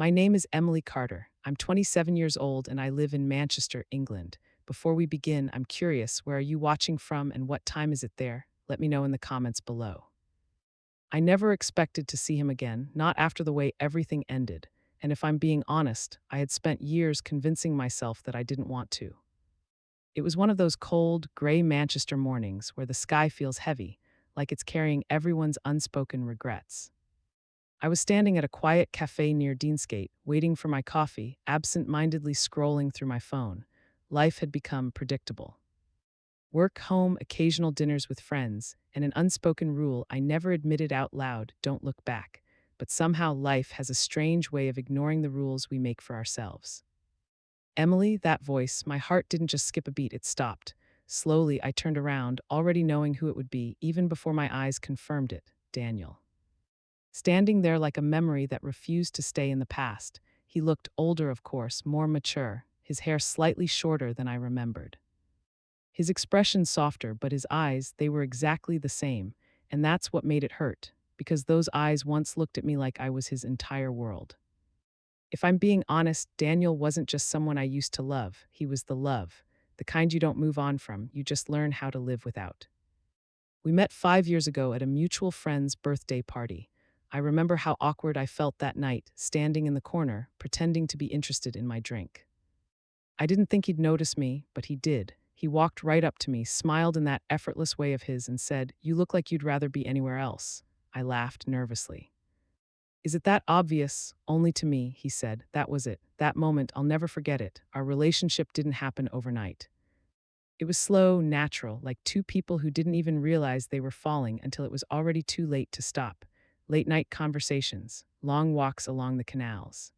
My name is Emily Carter. I'm 27 years old and I live in Manchester, England. Before we begin, I'm curious, where are you watching from and what time is it there? Let me know in the comments below. I never expected to see him again, not after the way everything ended. And if I'm being honest, I had spent years convincing myself that I didn't want to. It was one of those cold, gray Manchester mornings where the sky feels heavy, like it's carrying everyone's unspoken regrets. I was standing at a quiet cafe near Deansgate, waiting for my coffee, absent-mindedly scrolling through my phone. Life had become predictable. Work, home, occasional dinners with friends, and an unspoken rule I never admitted out loud: don't look back. But somehow life has a strange way of ignoring the rules we make for ourselves. Emily, that voice, my heart didn't just skip a beat, it stopped. Slowly, I turned around, already knowing who it would be, even before my eyes confirmed it: Daniel. Standing there like a memory that refused to stay in the past. He looked older, of course, more mature, his hair slightly shorter than I remembered. His expression softer, but his eyes, they were exactly the same, and that's what made it hurt, because those eyes once looked at me like I was his entire world. If I'm being honest, Daniel wasn't just someone I used to love, he was the love, the kind you don't move on from, you just learn how to live without. We met 5 years ago at a mutual friend's birthday party. I remember how awkward I felt that night, standing in the corner, pretending to be interested in my drink. I didn't think he'd notice me, but he did. He walked right up to me, smiled in that effortless way of his, and said, "You look like you'd rather be anywhere else." I laughed nervously. "Is it that obvious?" "Only to me," he said. That was it. That moment, I'll never forget it. Our relationship didn't happen overnight. It was slow, natural, like two people who didn't even realize they were falling until it was already too late to stop. Late night conversations, long walks along the canals,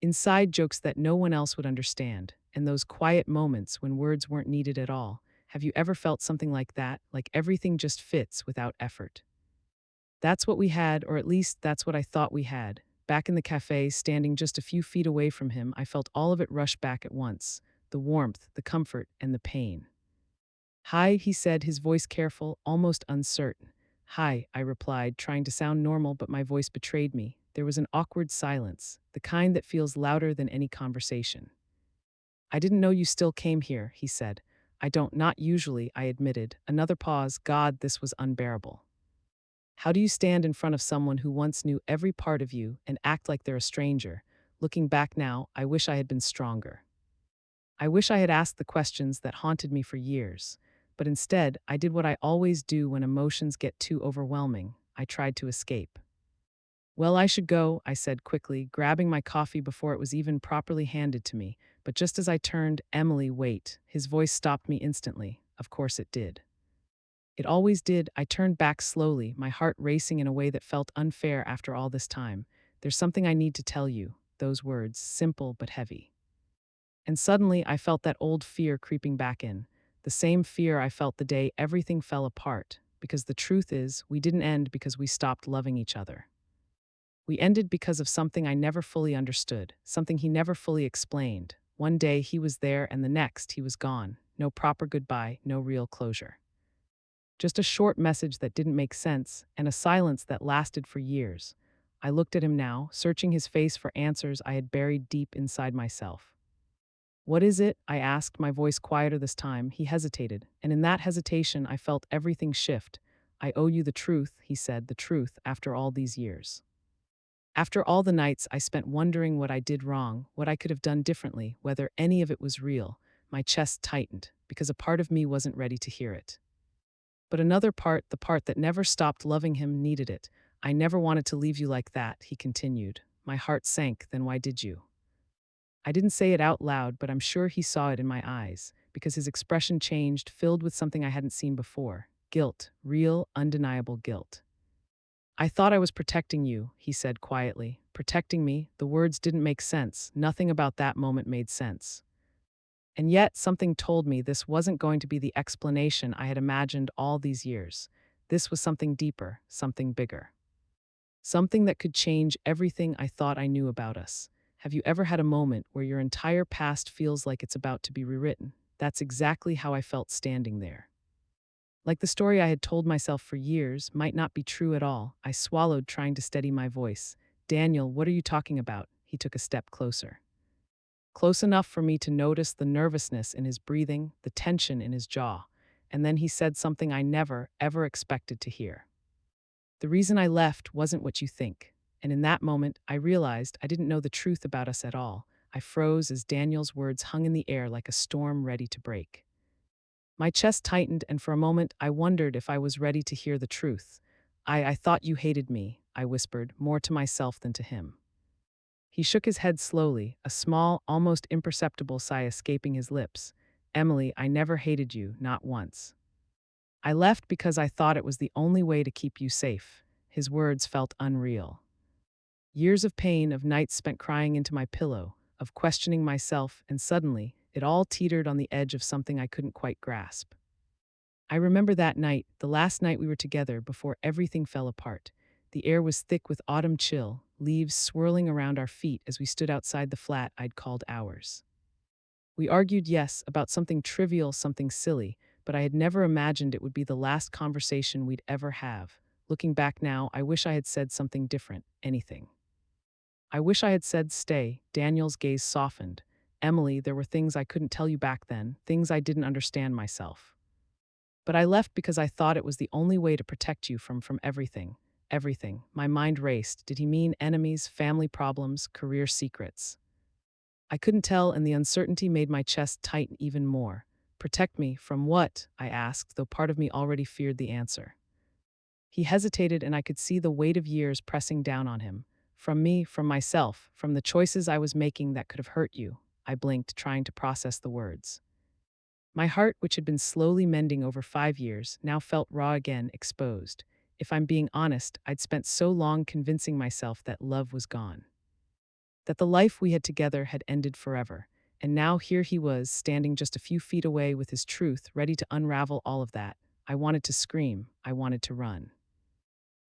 inside jokes that no one else would understand, and those quiet moments when words weren't needed at all. Have you ever felt something like that, like everything just fits without effort? That's what we had, or at least that's what I thought we had. Back in the cafe, standing just a few feet away from him, I felt all of it rush back at once: the warmth, the comfort, and the pain. "Hi," he said, his voice careful, almost uncertain. "Hi," I replied, trying to sound normal, but my voice betrayed me. There was an awkward silence, the kind that feels louder than any conversation. "I didn't know you still came here," he said. "I don't, not usually," I admitted. Another pause. God, this was unbearable. How do you stand in front of someone who once knew every part of you and act like they're a stranger? Looking back now, I wish I had been stronger. I wish I had asked the questions that haunted me for years. But instead, I did what I always do when emotions get too overwhelming. I tried to escape. "Well, I should go," I said quickly, grabbing my coffee before it was even properly handed to me. But just as I turned, "Emily, wait." His voice stopped me instantly. Of course it did. It always did. I turned back slowly, my heart racing in a way that felt unfair after all this time. "There's something I need to tell you." Those words, simple but heavy. And suddenly I felt that old fear creeping back in. The same fear I felt the day everything fell apart. Because the truth is, we didn't end because we stopped loving each other. We ended because of something I never fully understood, something he never fully explained. One day he was there and the next he was gone. No proper goodbye, no real closure. Just a short message that didn't make sense, and a silence that lasted for years. I looked at him now, searching his face for answers I had buried deep inside myself. "What is it?" I asked, my voice quieter this time. He hesitated, and in that hesitation I felt everything shift. "I owe you the truth," he said, "the truth, after all these years. After all the nights I spent wondering what I did wrong, what I could have done differently, whether any of it was real." My chest tightened, because a part of me wasn't ready to hear it. But another part, the part that never stopped loving him, needed it. "I never wanted to leave you like that," he continued. My heart sank. "Then why did you?" I didn't say it out loud, but I'm sure he saw it in my eyes, because his expression changed, filled with something I hadn't seen before: guilt, real, undeniable guilt. "I thought I was protecting you," he said quietly. "Protecting me?" The words didn't make sense. Nothing about that moment made sense. And yet, something told me this wasn't going to be the explanation I had imagined all these years. This was something deeper, something bigger. Something that could change everything I thought I knew about us. Have you ever had a moment where your entire past feels like it's about to be rewritten? That's exactly how I felt standing there. Like the story I had told myself for years might not be true at all. I swallowed, trying to steady my voice. "Daniel, what are you talking about?" he took a step closer. Close enough for me to notice the nervousness in his breathing, the tension in his jaw, and then he said something I never, ever expected to hear. The reason I left wasn't what you think. And in that moment, I realized I didn't know the truth about us at all. I froze as Daniel's words hung in the air like a storm ready to break. My chest tightened, and for a moment, I wondered if I was ready to hear the truth. I thought you hated me, I whispered, more to myself than to him. He shook his head slowly, a small, almost imperceptible sigh escaping his lips. Emily, I never hated you, not once. I left because I thought it was the only way to keep you safe. His words felt unreal. Years of pain, of nights spent crying into my pillow, of questioning myself, and suddenly, it all teetered on the edge of something I couldn't quite grasp. I remember that night, the last night we were together before everything fell apart. The air was thick with autumn chill, leaves swirling around our feet as we stood outside the flat I'd called ours. We argued, yes, about something trivial, something silly, but I had never imagined it would be the last conversation we'd ever have. Looking back now, I wish I had said something different, anything. I wish I had said stay. Daniel's gaze softened. Emily, there were things I couldn't tell you back then, things I didn't understand myself. But I left because I thought it was the only way to protect you from everything. Everything. My mind raced. Did he mean enemies, family problems, career secrets? I couldn't tell, and the uncertainty made my chest tighten even more. Protect me from what? I asked, though part of me already feared the answer. He hesitated, and I could see the weight of years pressing down on him. From me, from myself, from the choices I was making that could have hurt you. I blinked, trying to process the words. My heart, which had been slowly mending over 5 years, now felt raw again, exposed. If I'm being honest, I'd spent so long convincing myself that love was gone, that the life we had together had ended forever. And now here he was, standing just a few feet away with his truth, ready to unravel all of that. I wanted to scream. I wanted to run.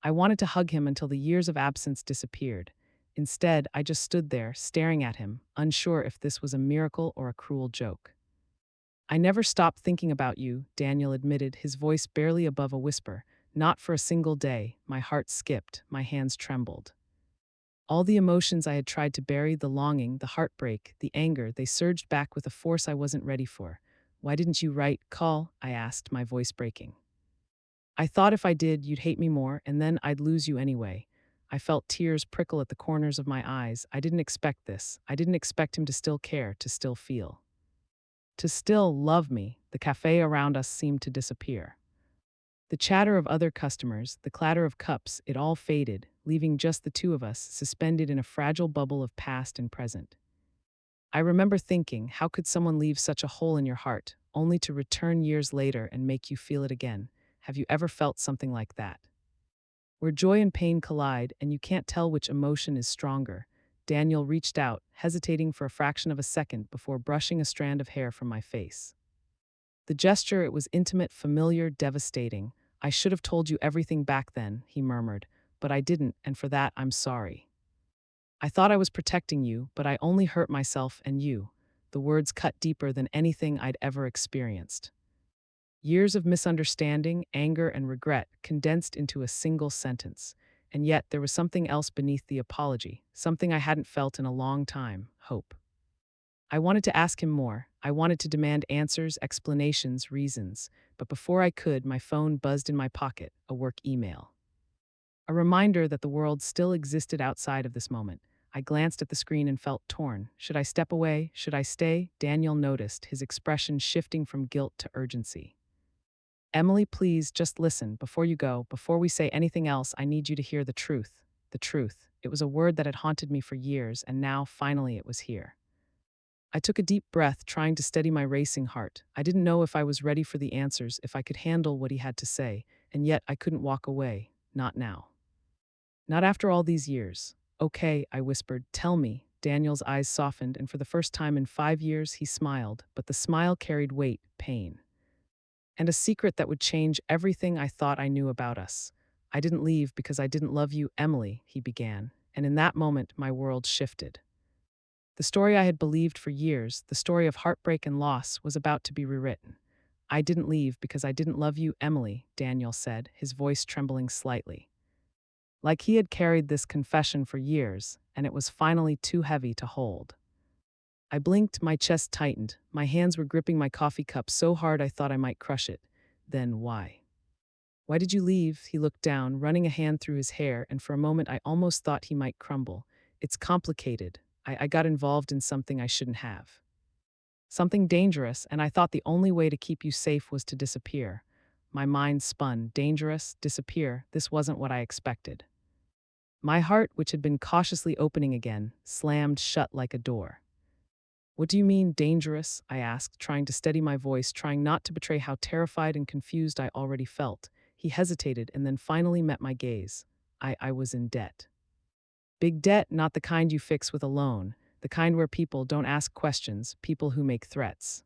I wanted to hug him until the years of absence disappeared. Instead, I just stood there, staring at him, unsure if this was a miracle or a cruel joke. I never stopped thinking about you, Daniel admitted, his voice barely above a whisper. Not for a single day. My heart skipped, my hands trembled. All the emotions I had tried to bury, the longing, the heartbreak, the anger, they surged back with a force I wasn't ready for. Why didn't you call? I asked, my voice breaking. I thought if I did, you'd hate me more, and then I'd lose you anyway. I felt tears prickle at the corners of my eyes. I didn't expect this. I didn't expect him to still care, to still feel, to still love me. The cafe around us seemed to disappear. The chatter of other customers, the clatter of cups, it all faded, leaving just the two of us, suspended in a fragile bubble of past and present. I remember thinking, how could someone leave such a hole in your heart, only to return years later and make you feel it again? Have you ever felt something like that, where joy and pain collide and you can't tell which emotion is stronger? Daniel reached out, hesitating for a fraction of a second before brushing a strand of hair from my face. The gesture, it was intimate, familiar, devastating. I should have told you everything back then, he murmured, but I didn't, and for that I'm sorry. I thought I was protecting you, but I only hurt myself and you. The words cut deeper than anything I'd ever experienced. Years of misunderstanding, anger, and regret condensed into a single sentence. And yet there was something else beneath the apology, something I hadn't felt in a long time: hope. I wanted to ask him more. I wanted to demand answers, explanations, reasons. But before I could, my phone buzzed in my pocket, a work email. A reminder that the world still existed outside of this moment. I glanced at the screen and felt torn. Should I step away? Should I stay? Daniel noticed, his expression shifting from guilt to urgency. Emily, please, just listen. Before you go, before we say anything else, I need you to hear the truth. The truth. It was a word that had haunted me for years, and now, finally, it was here. I took a deep breath, trying to steady my racing heart. I didn't know if I was ready for the answers, if I could handle what he had to say, and yet I couldn't walk away. Not now. Not after all these years. Okay, I whispered, tell me. Daniel's eyes softened, and for the first time in 5 years, he smiled, but the smile carried weight, pain, and a secret that would change everything I thought I knew about us. I didn't leave because I didn't love you, Emily, he began, and in that moment, my world shifted. The story I had believed for years, the story of heartbreak and loss, was about to be rewritten. I didn't leave because I didn't love you, Emily, Daniel said, his voice trembling slightly. Like he had carried this confession for years, and it was finally too heavy to hold. I blinked, my chest tightened, my hands were gripping my coffee cup so hard I thought I might crush it. Then why? Why did you leave? He looked down, running a hand through his hair, and for a moment I almost thought he might crumble. It's complicated. I got involved in something I shouldn't have. Something dangerous, and I thought the only way to keep you safe was to disappear. My mind spun. Dangerous? Disappear? This wasn't what I expected. My heart, which had been cautiously opening again, slammed shut like a door. What do you mean, dangerous? I asked, trying to steady my voice, trying not to betray how terrified and confused I already felt. He hesitated and then finally met my gaze. I was in debt. Big debt, not the kind you fix with a loan, the kind where people don't ask questions, people who make threats.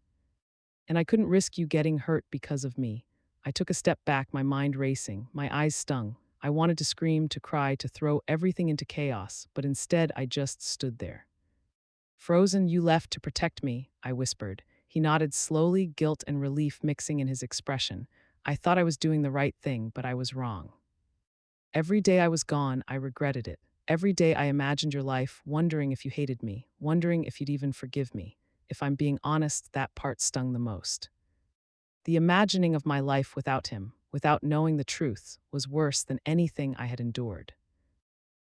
And I couldn't risk you getting hurt because of me. I took a step back, my mind racing, my eyes stung. I wanted to scream, to cry, to throw everything into chaos, but instead I just stood there. Frozen, you left to protect me, I whispered. He nodded slowly, guilt and relief mixing in his expression. I thought I was doing the right thing, but I was wrong. Every day I was gone, I regretted it. Every day I imagined your life, wondering if you hated me, wondering if you'd even forgive me. If I'm being honest, that part stung the most. The imagining of my life without him, without knowing the truth, was worse than anything I had endured.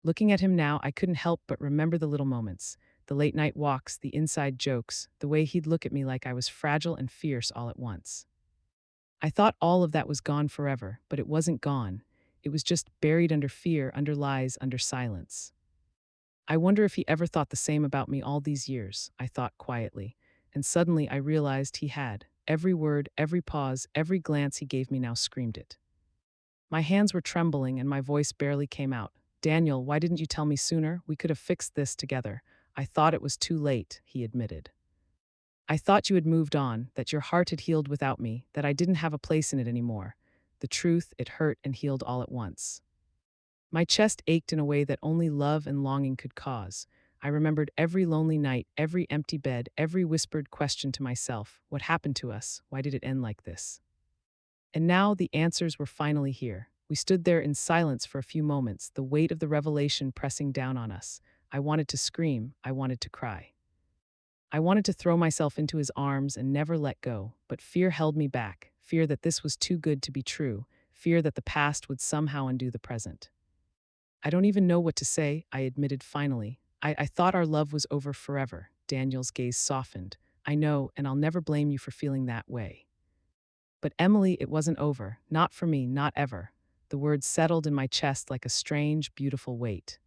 Looking at him now, I couldn't help but remember the little moments, the late night walks, the inside jokes, the way he'd look at me like I was fragile and fierce all at once. I thought all of that was gone forever, but it wasn't gone. It was just buried under fear, under lies, under silence. I wonder if he ever thought the same about me all these years, I thought quietly, and suddenly I realized he had. Every word, every pause, every glance he gave me now screamed it. My hands were trembling and my voice barely came out. Daniel, why didn't you tell me sooner? We could have fixed this together. I thought it was too late, he admitted. I thought you had moved on, that your heart had healed without me, that I didn't have a place in it anymore. The truth, it hurt and healed all at once. My chest ached in a way that only love and longing could cause. I remembered every lonely night, every empty bed, every whispered question to myself. What happened to us? Why did it end like this? And now the answers were finally here. We stood there in silence for a few moments, the weight of the revelation pressing down on us. I wanted to scream. I wanted to cry. I wanted to throw myself into his arms and never let go, but fear held me back. Fear that this was too good to be true. Fear that the past would somehow undo the present. I don't even know what to say, I admitted finally. I thought our love was over forever. Daniel's gaze softened. I know, and I'll never blame you for feeling that way. But Emily, it wasn't over. Not for me, not ever. The words settled in my chest like a strange, beautiful weight.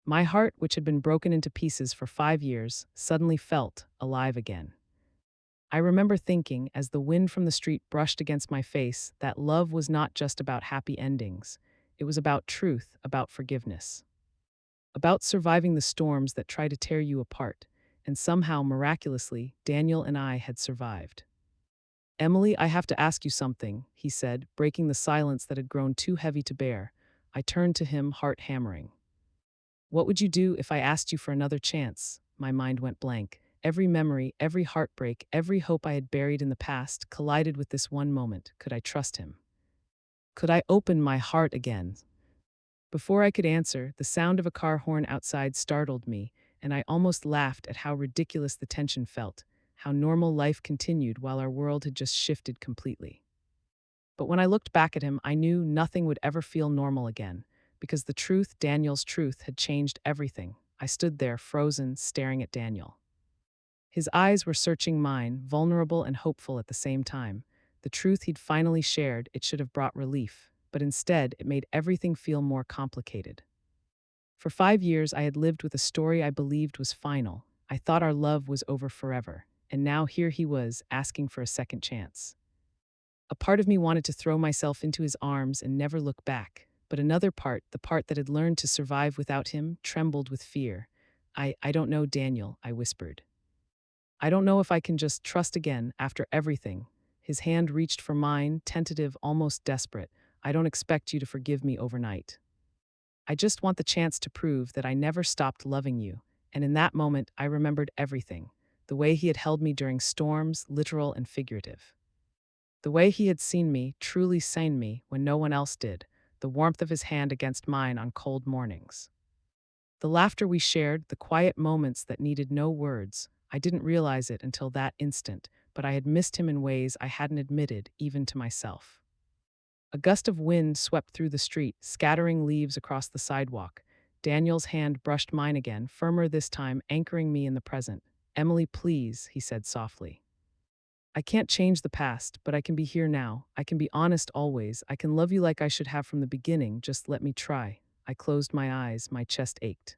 My heart, which had been broken into pieces for 5 years, suddenly felt alive again. I remember thinking, as the wind from the street brushed against my face, that love was not just about happy endings. It was about truth, about forgiveness. About surviving the storms that try to tear you apart. And somehow, miraculously, Daniel and I had survived. Emily, I have to ask you something, he said, breaking the silence that had grown too heavy to bear. I turned to him, heart hammering. What would you do if I asked you for another chance? My mind went blank. Every memory, every heartbreak, every hope I had buried in the past collided with this one moment. Could I trust him? Could I open my heart again? Before I could answer, the sound of a car horn outside startled me, and I almost laughed at how ridiculous the tension felt, how normal life continued while our world had just shifted completely. But when I looked back at him, I knew nothing would ever feel normal again, because the truth, Daniel's truth, had changed everything. I stood there, frozen, staring at Daniel. His eyes were searching mine, vulnerable and hopeful at the same time. The truth he'd finally shared, it should have brought relief, but instead it made everything feel more complicated. For 5 years, I had lived with a story I believed was final. I thought our love was over forever, and now here he was, asking for a second chance. A part of me wanted to throw myself into his arms and never look back, but another part, the part that had learned to survive without him, trembled with fear. I don't know, Daniel, I whispered. I don't know if I can just trust again after everything. His hand reached for mine, tentative, almost desperate. I don't expect you to forgive me overnight. I just want the chance to prove that I never stopped loving you. And in that moment, I remembered everything. The way he had held me during storms, literal and figurative. The way he had seen me, truly seen me, when no one else did. the warmth of his hand against mine on cold mornings. The laughter we shared, the quiet moments that needed no words. I didn't realize it until that instant, but I had missed him in ways I hadn't admitted, even to myself. A gust of wind swept through the street, scattering leaves across the sidewalk. Daniel's hand brushed mine again, firmer this time, anchoring me in the present. "Emily, please," he said softly. "I can't change the past, but I can be here now. I can be honest always. I can love you like I should have from the beginning. Just let me try." I closed my eyes, my chest ached.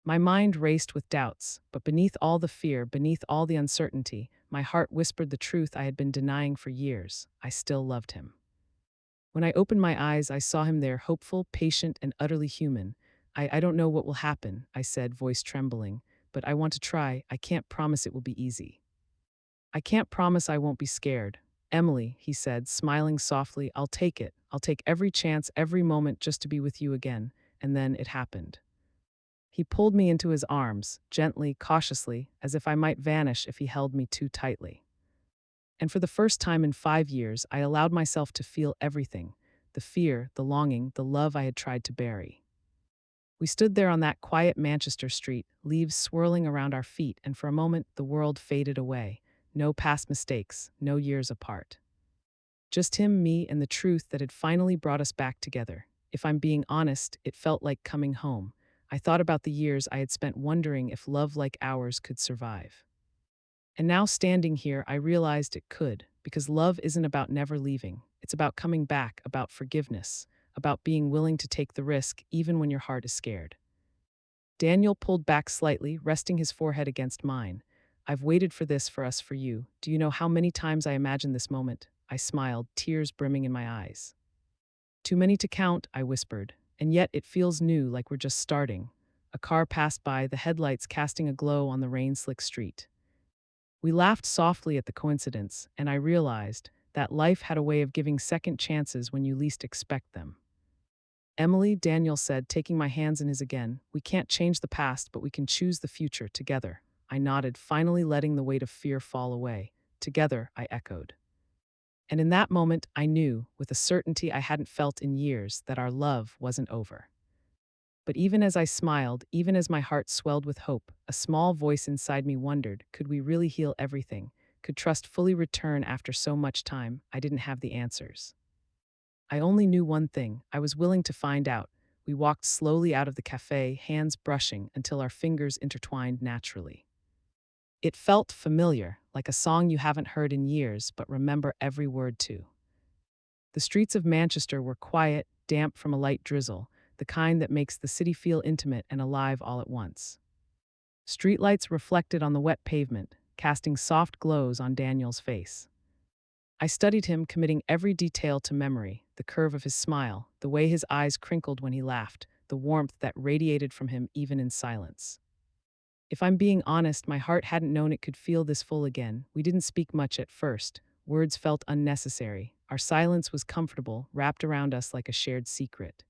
My mind raced with doubts, but beneath all the fear, beneath all the uncertainty, my heart whispered the truth I had been denying for years. I still loved him. When I opened my eyes, I saw him there, hopeful, patient, and utterly human. I don't know what will happen," I said, voice trembling, "but I want to try. I can't promise it will be easy. I can't promise I won't be scared." "Emily," he said, smiling softly, "I'll take it. I'll take every chance, every moment just to be with you again." And then it happened. He pulled me into his arms, gently, cautiously, as if I might vanish if he held me too tightly. And for the first time in 5 years, I allowed myself to feel everything: the fear, the longing, the love I had tried to bury. We stood there on that quiet Manchester street, leaves swirling around our feet, and for a moment the world faded away. No past mistakes, no years apart. Just him, me, and the truth that had finally brought us back together. If I'm being honest, it felt like coming home. I thought about the years I had spent wondering if love like ours could survive. And now, standing here, I realized it could, because love isn't about never leaving. It's about coming back, about forgiveness, about being willing to take the risk even when your heart is scared. Daniel pulled back slightly, resting his forehead against mine. "I've waited for this for us, for you. Do you know how many times I imagined this moment?" I smiled, tears brimming in my eyes. "Too many to count," I whispered, "and yet it feels new, like we're just starting." A car passed by, the headlights casting a glow on the rain-slick street. We laughed softly at the coincidence, and I realized that life had a way of giving second chances when you least expect them. "Emily," Daniel said, taking my hands in his again, "we can't change the past, but we can choose the future together." I nodded, finally letting the weight of fear fall away. "Together," I echoed. And in that moment, I knew, with a certainty I hadn't felt in years, that our love wasn't over. But even as I smiled, even as my heart swelled with hope, a small voice inside me wondered, could we really heal everything? Could trust fully return after so much time? I didn't have the answers. I only knew one thing: I was willing to find out. We walked slowly out of the cafe, hands brushing, until our fingers intertwined naturally. It felt familiar, like a song you haven't heard in years but remember every word to. The streets of Manchester were quiet, damp from a light drizzle, the kind that makes the city feel intimate and alive all at once. Streetlights reflected on the wet pavement, casting soft glows on Daniel's face. I studied him, committing every detail to memory: the curve of his smile, the way his eyes crinkled when he laughed, the warmth that radiated from him even in silence. If I'm being honest, my heart hadn't known it could feel this full again. We didn't speak much at first. Words felt unnecessary. Our silence was comfortable, wrapped around us like a shared secret.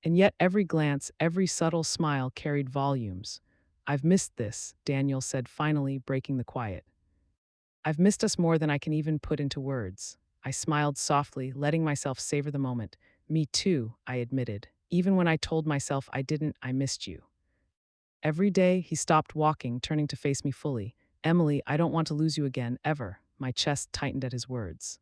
And yet every glance, every subtle smile carried volumes. "I've missed this," Daniel said, finally breaking the quiet. "I've missed us more than I can even put into words." I smiled softly, letting myself savor the moment. "Me too," I admitted. "Even when I told myself I didn't, I missed you." Every day, he stopped walking, turning to face me fully. "Emily, I don't want to lose you again, ever." My chest tightened at his words.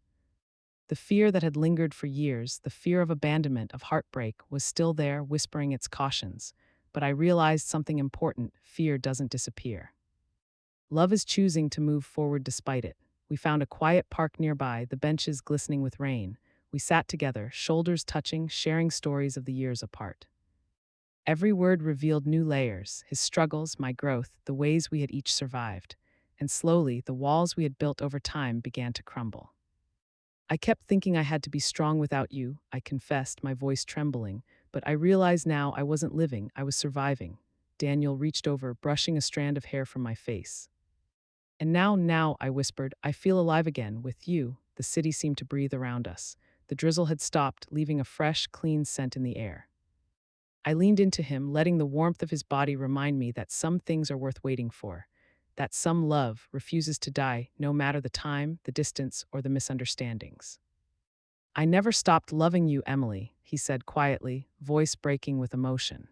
The fear that had lingered for years, the fear of abandonment, of heartbreak, was still there, whispering its cautions. But I realized something important: fear doesn't disappear. Love is choosing to move forward despite it. We found a quiet park nearby, the benches glistening with rain. We sat together, shoulders touching, sharing stories of the years apart. Every word revealed new layers: his struggles, my growth, the ways we had each survived. And slowly, the walls we had built over time began to crumble. "I kept thinking I had to be strong without you," I confessed, my voice trembling. "But I realize now I wasn't living, I was surviving." Daniel reached over, brushing a strand of hair from my face. "And now," I whispered, "I feel alive again, with you." The city seemed to breathe around us. The drizzle had stopped, leaving a fresh, clean scent in the air. I leaned into him, letting the warmth of his body remind me that some things are worth waiting for, that some love refuses to die, no matter the time, the distance, or the misunderstandings. I never stopped loving you, Emily, he said quietly, voice breaking with emotion.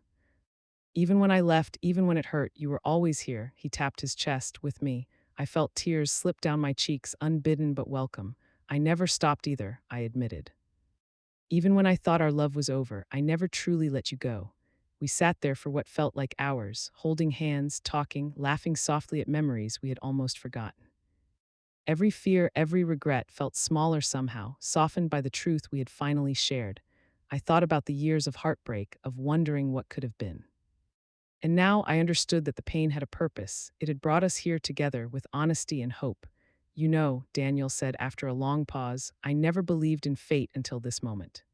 Even when I left, even when it hurt, you were always here. He tapped his chest with me. I felt tears slip down my cheeks, unbidden but welcome. I never stopped either, I admitted. Even when I thought our love was over, I never truly let you go. We sat there for what felt like hours, holding hands, talking, laughing softly at memories we had almost forgotten. Every fear, every regret felt smaller somehow, softened by the truth we had finally shared. I thought about the years of heartbreak, of wondering what could have been. And now I understood that the pain had a purpose. It had brought us here together with honesty and hope. You know, Daniel said after a long pause, I never believed in fate until this moment.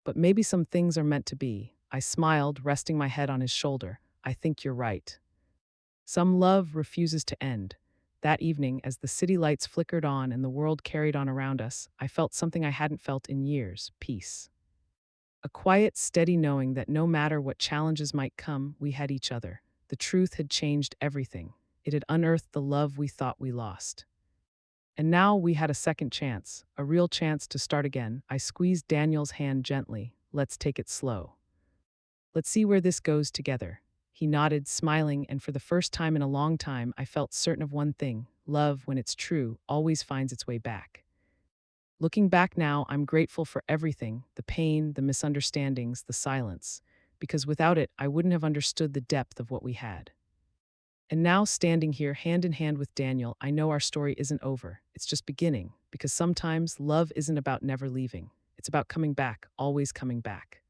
But maybe some things are meant to be. I smiled, resting my head on his shoulder. I think you're right. Some love refuses to end. That evening, as the city lights flickered on and the world carried on around us, I felt something I hadn't felt in years: peace. A quiet, steady knowing that no matter what challenges might come, we had each other. The truth had changed everything. It had unearthed the love we thought we lost. And now we had a second chance, a real chance to start again. I squeezed Daniel's hand gently. Let's take it slow. Let's see where this goes together. He nodded, smiling, and for the first time in a long time, I felt certain of one thing: love, when it's true, always finds its way back. Looking back now, I'm grateful for everything: the pain, the misunderstandings, the silence, because without it, I wouldn't have understood the depth of what we had. And now, standing here hand in hand with Daniel, I know our story isn't over. It's just beginning, because sometimes love isn't about never leaving. It's about coming back, always coming back.